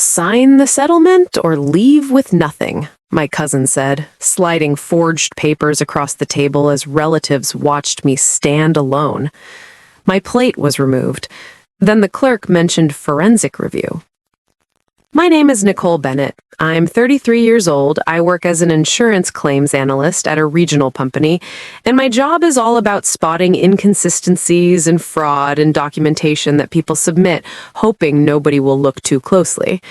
Sign the settlement or leave with nothing, my cousin said, sliding forged papers across the table as relatives watched me stand alone. My plate was removed. Then the clerk mentioned forensic review. My name is Nicole Bennett. I'm 33 years old. I work as an insurance claims analyst at a regional company, and my job is all about spotting inconsistencies and fraud in documentation that people submit, hoping nobody will look too closely.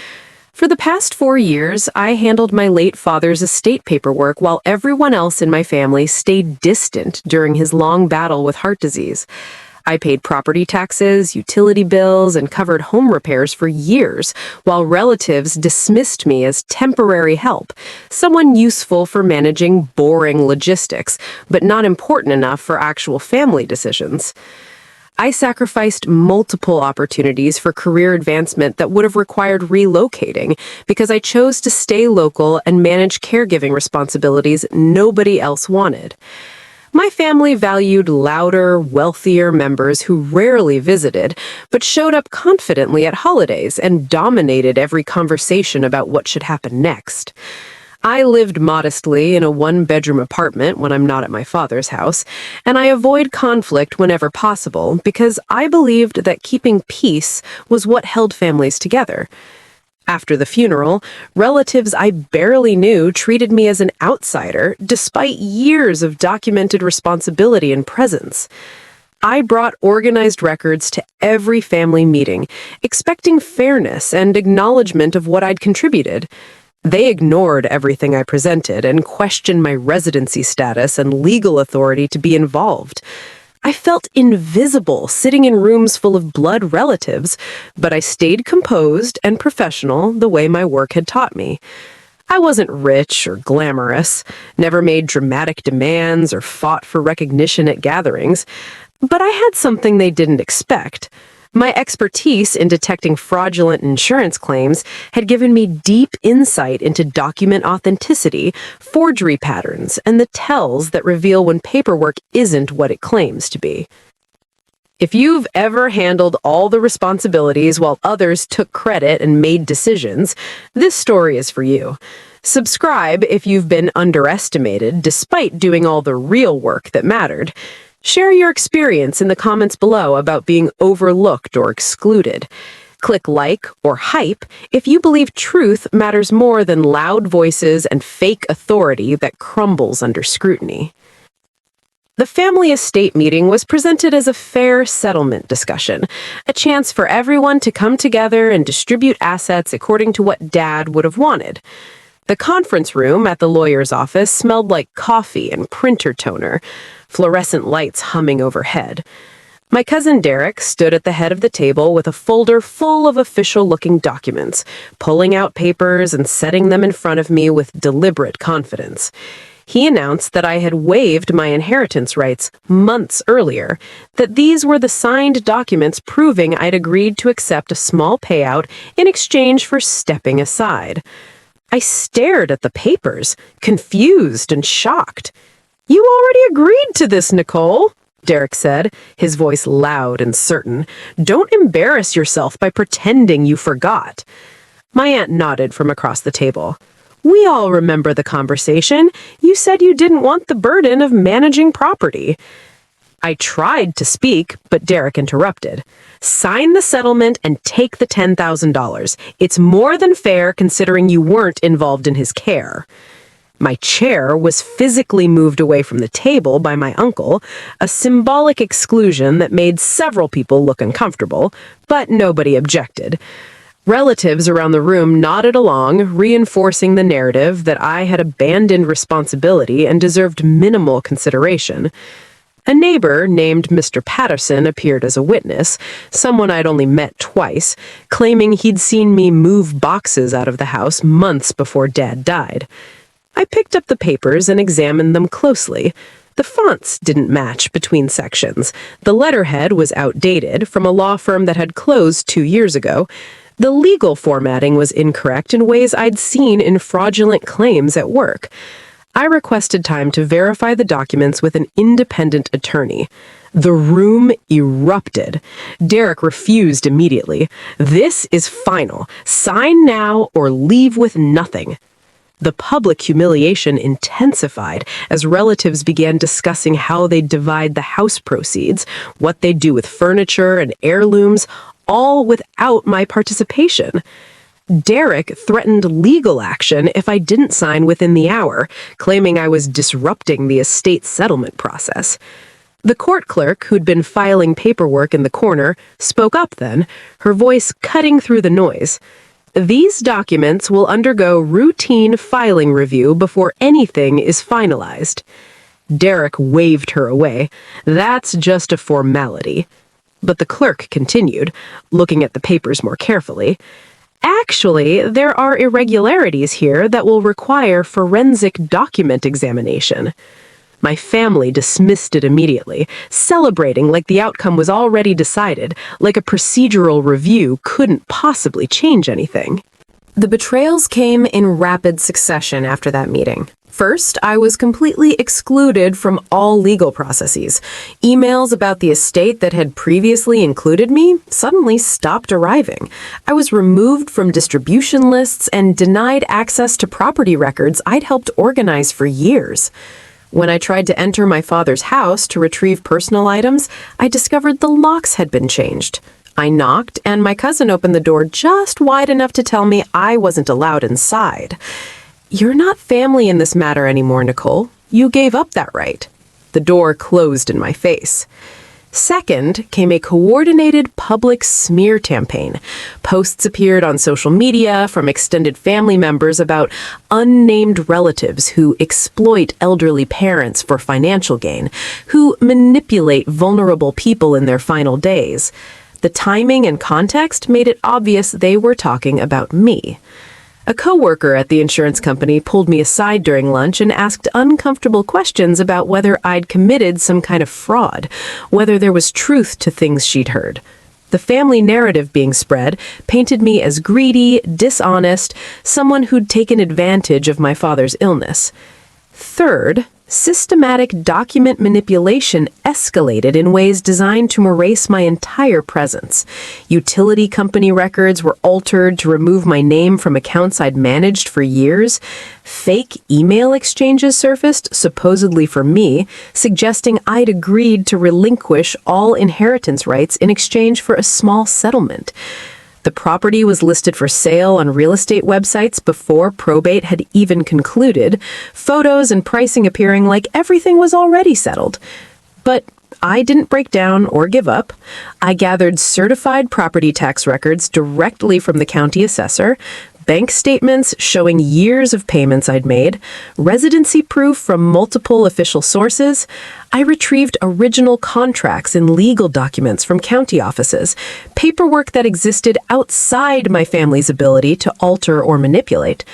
For the past 4 years, I handled my late father's estate paperwork while everyone else in my family stayed distant during his long battle with heart disease. I paid property taxes, utility bills, and covered home repairs for years, while relatives dismissed me as temporary help, someone useful for managing boring logistics, but not important enough for actual family decisions. I sacrificed multiple opportunities for career advancement that would have required relocating because I chose to stay local and manage caregiving responsibilities nobody else wanted. My family valued louder, wealthier members who rarely visited, but showed up confidently at holidays and dominated every conversation about what should happen next. I lived modestly in a one-bedroom apartment when I'm not at my father's house, and I avoid conflict whenever possible because I believed that keeping peace was what held families together. After the funeral, relatives I barely knew treated me as an outsider, despite years of documented responsibility and presence. I brought organized records to every family meeting, expecting fairness and acknowledgement of what I'd contributed. They ignored everything I presented and questioned my residency status and legal authority to be involved. I felt invisible sitting in rooms full of blood relatives, but I stayed composed and professional the way my work had taught me. I wasn't rich or glamorous, never made dramatic demands or fought for recognition at gatherings, but I had something they didn't expect. My expertise in detecting fraudulent insurance claims had given me deep insight into document authenticity, forgery patterns, and the tells that reveal when paperwork isn't what it claims to be. If you've ever handled all the responsibilities while others took credit and made decisions, this story is for you. Subscribe if you've been underestimated despite doing all the real work that mattered. Share your experience in the comments below about being overlooked or excluded. Click like or hype if you believe truth matters more than loud voices and fake authority that crumbles under scrutiny. The family estate meeting was presented as a fair settlement discussion, a chance for everyone to come together and distribute assets according to what Dad would have wanted. The conference room at the lawyer's office smelled like coffee and printer toner, fluorescent lights humming overhead. My cousin Derek stood at the head of the table with a folder full of official-looking documents, pulling out papers and setting them in front of me with deliberate confidence. He announced that I had waived my inheritance rights months earlier, that these were the signed documents proving I'd agreed to accept a small payout in exchange for stepping aside. I stared at the papers, confused and shocked. "You already agreed to this, Nicole," Derek said, his voice loud and certain. "Don't embarrass yourself by pretending you forgot." My aunt nodded from across the table. "We all remember the conversation. You said you didn't want the burden of managing property." I tried to speak, but Derek interrupted. "Sign the settlement and take the $10,000. It's more than fair considering you weren't involved in his care." My chair was physically moved away from the table by my uncle, a symbolic exclusion that made several people look uncomfortable, but nobody objected. Relatives around the room nodded along, reinforcing the narrative that I had abandoned responsibility and deserved minimal consideration. A neighbor named Mr. Patterson appeared as a witness, someone I'd only met twice, claiming he'd seen me move boxes out of the house months before Dad died. I picked up the papers and examined them closely. The fonts didn't match between sections. The letterhead was outdated from a law firm that had closed 2 years ago. The legal formatting was incorrect in ways I'd seen in fraudulent claims at work. I requested time to verify the documents with an independent attorney. The room erupted. Derek refused immediately. "This is final. Sign now or leave with nothing." The public humiliation intensified as relatives began discussing how they'd divide the house proceeds, what they'd do with furniture and heirlooms, all without my participation. Derek threatened legal action if I didn't sign within the hour, claiming I was disrupting the estate settlement process. The court clerk, who'd been filing paperwork in the corner, spoke up then, her voice cutting through the noise. "These documents will undergo routine filing review before anything is finalized." Derek waved her away. "That's just a formality." But the clerk continued, looking at the papers more carefully. "Actually, there are irregularities here that will require forensic document examination." My family dismissed it immediately, celebrating like the outcome was already decided, like a procedural review couldn't possibly change anything. The betrayals came in rapid succession after that meeting. First, I was completely excluded from all legal processes. Emails about the estate that had previously included me suddenly stopped arriving. I was removed from distribution lists and denied access to property records I'd helped organize for years. When I tried to enter my father's house to retrieve personal items, I discovered the locks had been changed. I knocked, and my cousin opened the door just wide enough to tell me I wasn't allowed inside. "You're not family in this matter anymore, Nicole. You gave up that right." The door closed in my face. Second came a coordinated public smear campaign. Posts appeared on social media from extended family members about unnamed relatives who exploit elderly parents for financial gain, who manipulate vulnerable people in their final days. The timing and context made it obvious they were talking about me. A coworker at the insurance company pulled me aside during lunch and asked uncomfortable questions about whether I'd committed some kind of fraud, whether there was truth to things she'd heard. The family narrative being spread painted me as greedy, dishonest, someone who'd taken advantage of my father's illness. Third, systematic document manipulation escalated in ways designed to erase my entire presence. Utility company records were altered to remove my name from accounts I'd managed for years. Fake email exchanges surfaced, supposedly for me, suggesting I'd agreed to relinquish all inheritance rights in exchange for a small settlement. The property was listed for sale on real estate websites before probate had even concluded, photos and pricing appearing like everything was already settled. But I didn't break down or give up. I gathered certified property tax records directly from the county assessor, bank statements showing years of payments I'd made, residency proof from multiple official sources. I retrieved original contracts and legal documents from county offices, paperwork that existed outside my family's ability to alter or manipulate.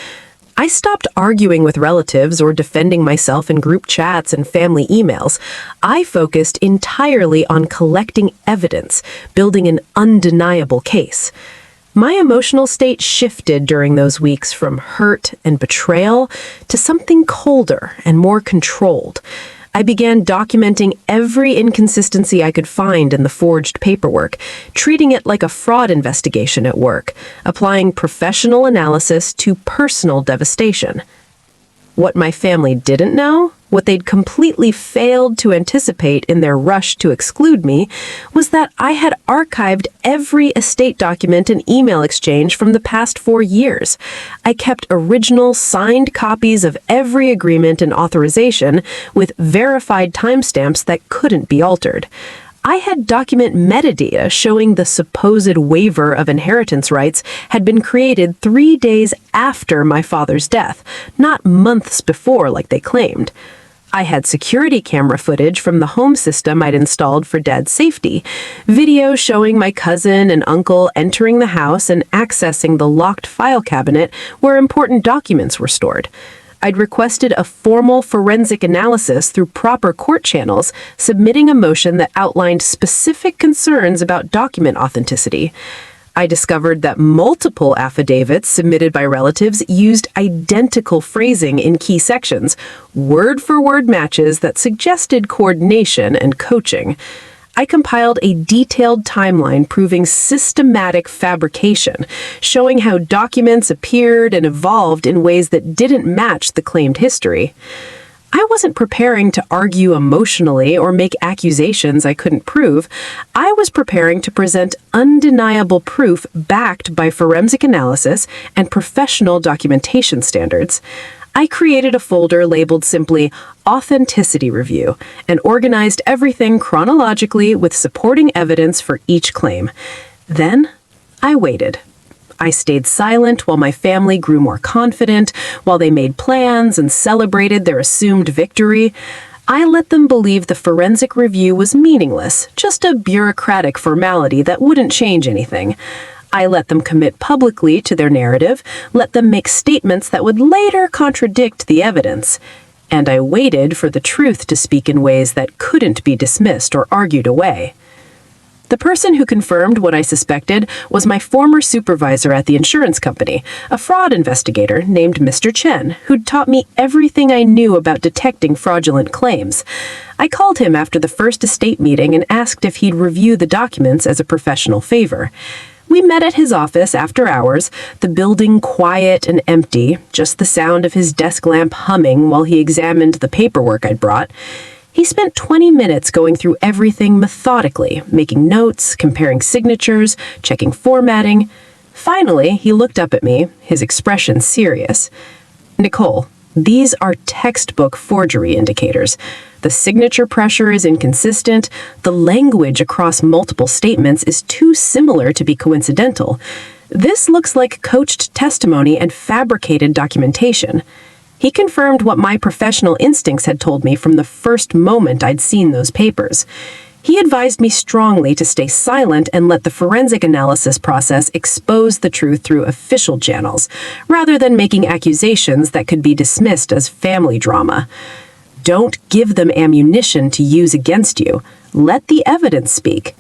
I stopped arguing with relatives or defending myself in group chats and family emails. I focused entirely on collecting evidence, building an undeniable case. My emotional state shifted during those weeks from hurt and betrayal to something colder and more controlled. I began documenting every inconsistency I could find in the forged paperwork, treating it like a fraud investigation at work, applying professional analysis to personal devastation. What my family didn't know, what they'd completely failed to anticipate in their rush to exclude me, was that I had archived every estate document and email exchange from the past 4 years. I kept original signed copies of every agreement and authorization with verified timestamps that couldn't be altered. I had document metadata showing the supposed waiver of inheritance rights had been created 3 days after my father's death, not months before like they claimed. I had security camera footage from the home system I'd installed for Dad's safety, video showing my cousin and uncle entering the house and accessing the locked file cabinet where important documents were stored. I'd requested a formal forensic analysis through proper court channels, submitting a motion that outlined specific concerns about document authenticity. I discovered that multiple affidavits submitted by relatives used identical phrasing in key sections, word-for-word matches that suggested coordination and coaching. I compiled a detailed timeline proving systematic fabrication, showing how documents appeared and evolved in ways that didn't match the claimed history. I wasn't preparing to argue emotionally or make accusations I couldn't prove. I was preparing to present undeniable proof backed by forensic analysis and professional documentation standards. I created a folder labeled simply Authenticity Review and organized everything chronologically with supporting evidence for each claim. Then I waited. I stayed silent while my family grew more confident, while they made plans and celebrated their assumed victory. I let them believe the forensic review was meaningless, just a bureaucratic formality that wouldn't change anything. I let them commit publicly to their narrative, let them make statements that would later contradict the evidence. And I waited for the truth to speak in ways that couldn't be dismissed or argued away. The person who confirmed what I suspected was my former supervisor at the insurance company, a fraud investigator named Mr. Chen, who'd taught me everything I knew about detecting fraudulent claims. I called him after the first estate meeting and asked if he'd review the documents as a professional favor. We met at his office after hours, the building quiet and empty, just the sound of his desk lamp humming while he examined the paperwork I'd brought. He spent 20 minutes going through everything methodically, making notes, comparing signatures, checking formatting. Finally, he looked up at me, his expression serious. "Nicole, these are textbook forgery indicators. The signature pressure is inconsistent. The language across multiple statements is too similar to be coincidental. This looks like coached testimony and fabricated documentation." He confirmed what my professional instincts had told me from the first moment I'd seen those papers. He advised me strongly to stay silent and let the forensic analysis process expose the truth through official channels, rather than making accusations that could be dismissed as family drama. Don't give them ammunition to use against you. Let the evidence speak.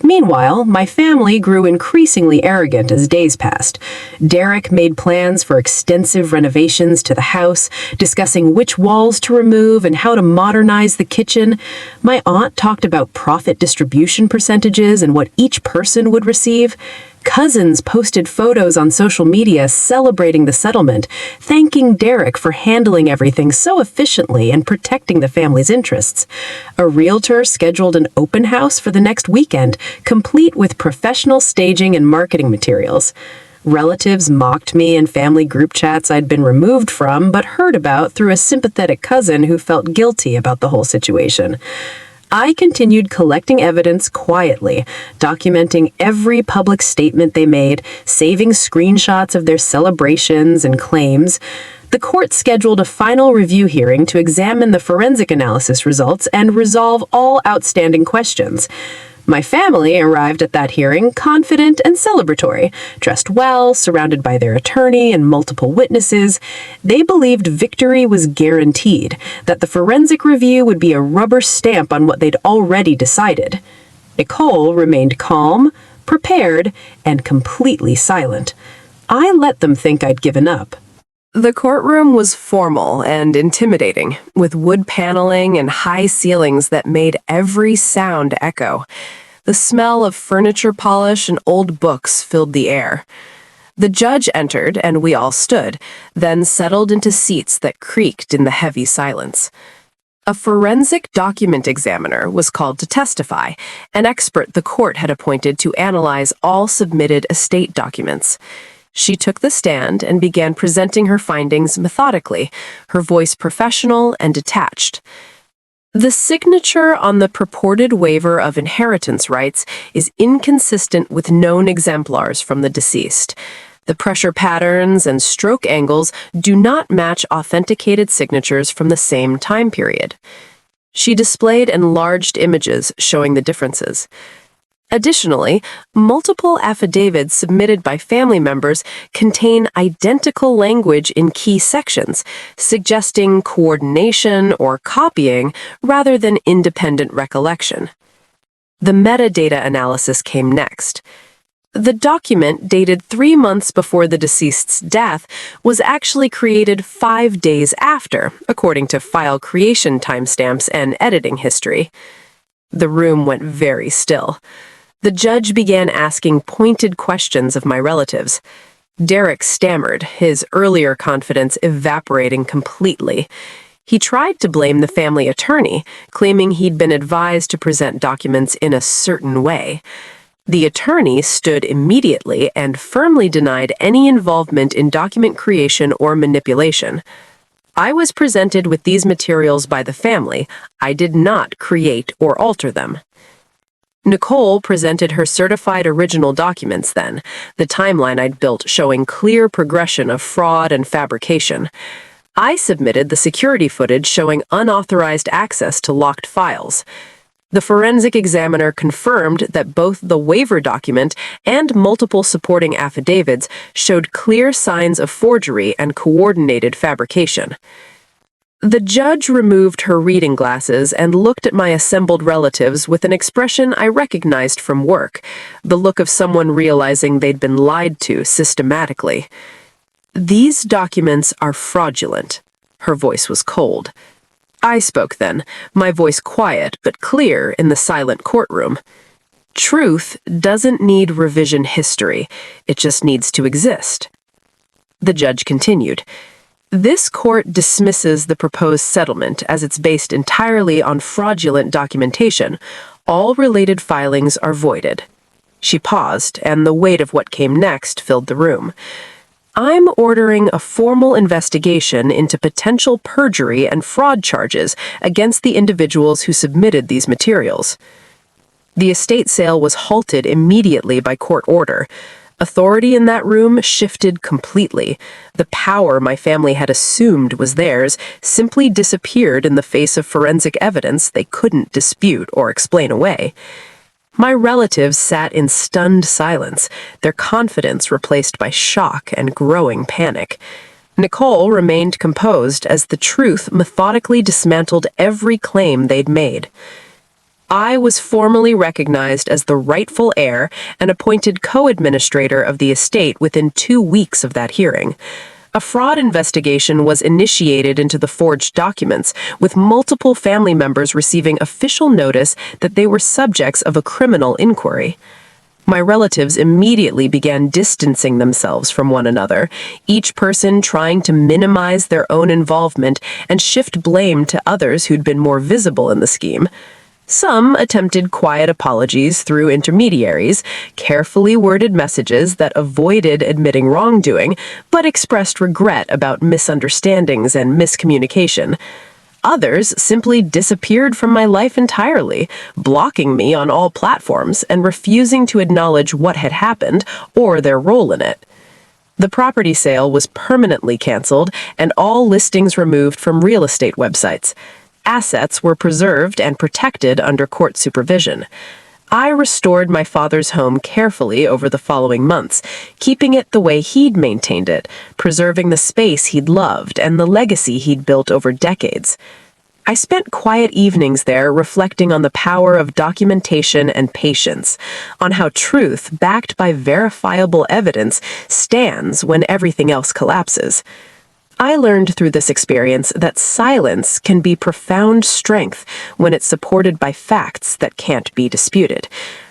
Meanwhile, my family grew increasingly arrogant as days passed. Derek made plans for extensive renovations to the house, discussing which walls to remove and how to modernize the kitchen. My aunt talked about profit distribution percentages and what each person would receive. Cousins posted photos on social media celebrating the settlement, thanking Derek for handling everything so efficiently and protecting the family's interests. A realtor scheduled an open house for the next weekend, complete with professional staging and marketing materials. Relatives mocked me in family group chats I'd been removed from but heard about through a sympathetic cousin who felt guilty about the whole situation. I continued collecting evidence quietly, documenting every public statement they made, saving screenshots of their celebrations and claims. The court scheduled a final review hearing to examine the forensic analysis results and resolve all outstanding questions. My family arrived at that hearing confident and celebratory, dressed well, surrounded by their attorney and multiple witnesses. They believed victory was guaranteed, that the forensic review would be a rubber stamp on what they'd already decided. Nicole remained calm, prepared, and completely silent. I let them think I'd given up. The courtroom was formal and intimidating, with wood paneling and high ceilings that made every sound echo. The smell of furniture polish and old books filled the air. The judge entered, and we all stood, then settled into seats that creaked in the heavy silence. A forensic document examiner was called to testify, an expert the court had appointed to analyze all submitted estate documents. She took the stand and began presenting her findings methodically, her voice professional and detached. The signature on the purported waiver of inheritance rights is inconsistent with known exemplars from the deceased. The pressure patterns and stroke angles do not match authenticated signatures from the same time period. She displayed enlarged images showing the differences. Additionally, multiple affidavits submitted by family members contain identical language in key sections, suggesting coordination or copying rather than independent recollection. The metadata analysis came next. The document, dated 3 months before the deceased's death, was actually created 5 days after, according to file creation timestamps and editing history. The room went very still. The judge began asking pointed questions of my relatives. Derek stammered, his earlier confidence evaporating completely. He tried to blame the family attorney, claiming he'd been advised to present documents in a certain way. The attorney stood immediately and firmly denied any involvement in document creation or manipulation. I was presented with these materials by the family. I did not create or alter them. Nicole presented her certified original documents then, the timeline I'd built showing clear progression of fraud and fabrication. I submitted the security footage showing unauthorized access to locked files. The forensic examiner confirmed that both the waiver document and multiple supporting affidavits showed clear signs of forgery and coordinated fabrication. The judge removed her reading glasses and looked at my assembled relatives with an expression I recognized from work, the look of someone realizing they'd been lied to systematically. "These documents are fraudulent." Her voice was cold. I spoke then, my voice quiet but clear in the silent courtroom. "Truth doesn't need revision history. It just needs to exist." The judge continued. "This court dismisses the proposed settlement as it's based entirely on fraudulent documentation. All related filings are voided." She paused, and the weight of what came next filled the room. "I'm ordering a formal investigation into potential perjury and fraud charges against the individuals who submitted these materials." The estate sale was halted immediately by court order. Authority in that room shifted completely. The power my family had assumed was theirs simply disappeared in the face of forensic evidence they couldn't dispute or explain away. My relatives sat in stunned silence, their confidence replaced by shock and growing panic. Nicole remained composed as the truth methodically dismantled every claim they'd made. I was formally recognized as the rightful heir and appointed co-administrator of the estate within 2 weeks of that hearing. A fraud investigation was initiated into the forged documents, with multiple family members receiving official notice that they were subjects of a criminal inquiry. My relatives immediately began distancing themselves from one another, each person trying to minimize their own involvement and shift blame to others who'd been more visible in the scheme. Some attempted quiet apologies through intermediaries, carefully worded messages that avoided admitting wrongdoing, but expressed regret about misunderstandings and miscommunication. Others simply disappeared from my life entirely, blocking me on all platforms and refusing to acknowledge what had happened or their role in it. The property sale was permanently canceled and all listings removed from real estate websites. Assets were preserved and protected under court supervision. I restored my father's home carefully over the following months, keeping it the way he'd maintained it, preserving the space he'd loved and the legacy he'd built over decades. I spent quiet evenings there reflecting on the power of documentation and patience, on how truth, backed by verifiable evidence, stands when everything else collapses. I learned through this experience that silence can be profound strength when it's supported by facts that can't be disputed,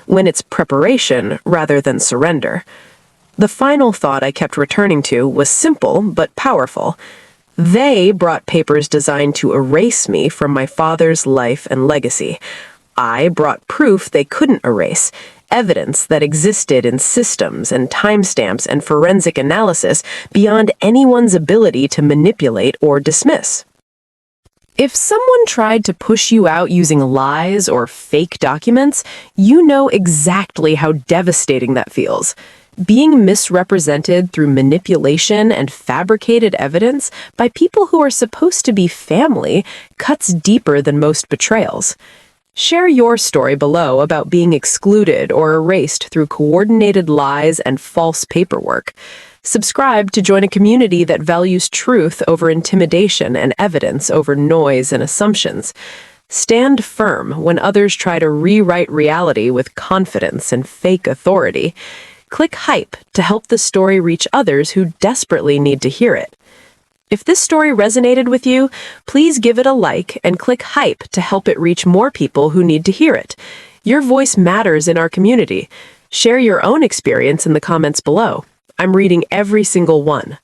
when it's preparation rather than surrender. The final thought I kept returning to was simple but powerful. They brought papers designed to erase me from my father's life and legacy. I brought proof they couldn't erase, evidence that existed in systems and timestamps and forensic analysis beyond anyone's ability to manipulate or dismiss. If someone tried to push you out using lies or fake documents, you know exactly how devastating that feels. Being misrepresented through manipulation and fabricated evidence by people who are supposed to be family cuts deeper than most betrayals. Share your story below about being excluded or erased through coordinated lies and false paperwork. Subscribe to join a community that values truth over intimidation and evidence over noise and assumptions. Stand firm when others try to rewrite reality with confidence and fake authority. Click Hype to help the story reach others who desperately need to hear it. If this story resonated with you, please give it a like and click hype to help it reach more people who need to hear it. Your voice matters in our community. Share your own experience in the comments below. I'm reading every single one.